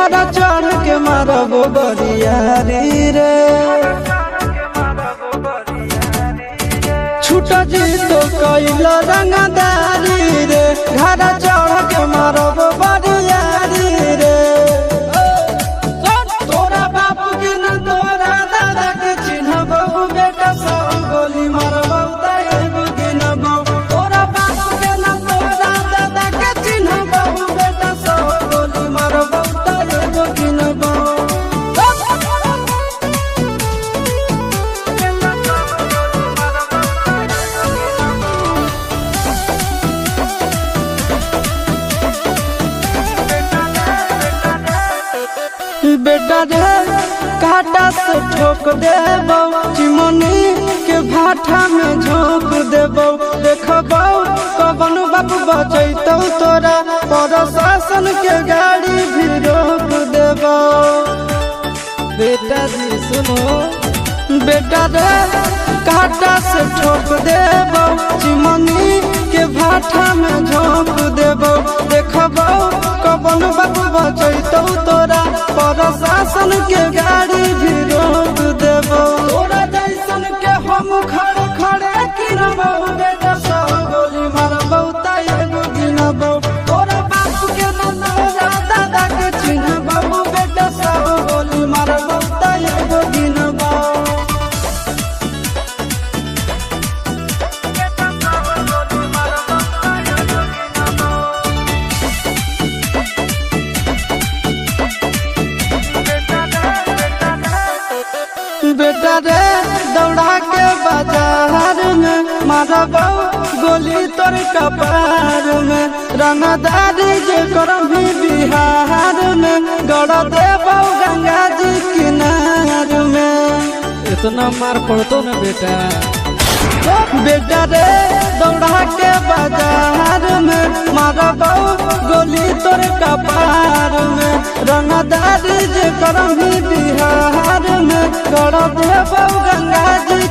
घरा चढ़ के मारबो बरियारी रे छूटा जी तो कैल रंगदारी रे घरा चढ़ के मारबो बरियारी रे तोरा बापू के न तोरा दादा के चिन्हबो बेटा सब गोली मारबो एगो गिनबो तोरा बापू के न तोरा दादा के चिन्हबो बेटा सब गोली मारबो एगो गिनबो बेटा रे काटा से ठोक देबो चिमनी के भाटा में झोंक देबो देखबो कवन बाप बचैतौ तोरा प्रशासन के गाड़ी भी रोक देबो बेटा जी सुनो बेटा रे काटा से ठोक देबो चिमनी के भाटा में झोंक देबो देखबो कवन बाप बचैतौ तोरा प्रशासन के गाड़ी भी रोक देबो तोरा जैसन के हम खड़े खड़े गिनबो बेटा सब गोली मारबो एगो गिनबो तोरा बाप के न तोरा दादा के चिन्हबो बेटा सब गोली मारबो एगो गिनबो बेटा रे दौड़ा के बाजार में मारबो गोली तोर कपार में रंगदारी जे करम भी बिहार में गड़ देबो गंगा जी किनार में इतना मार पड़तो न बेटा बेटा रे दौड़ा के बाजार में मारबो गोली तोर कपार में रंगदारी जे करम भी बिहार में गड़ देबो गंगा जी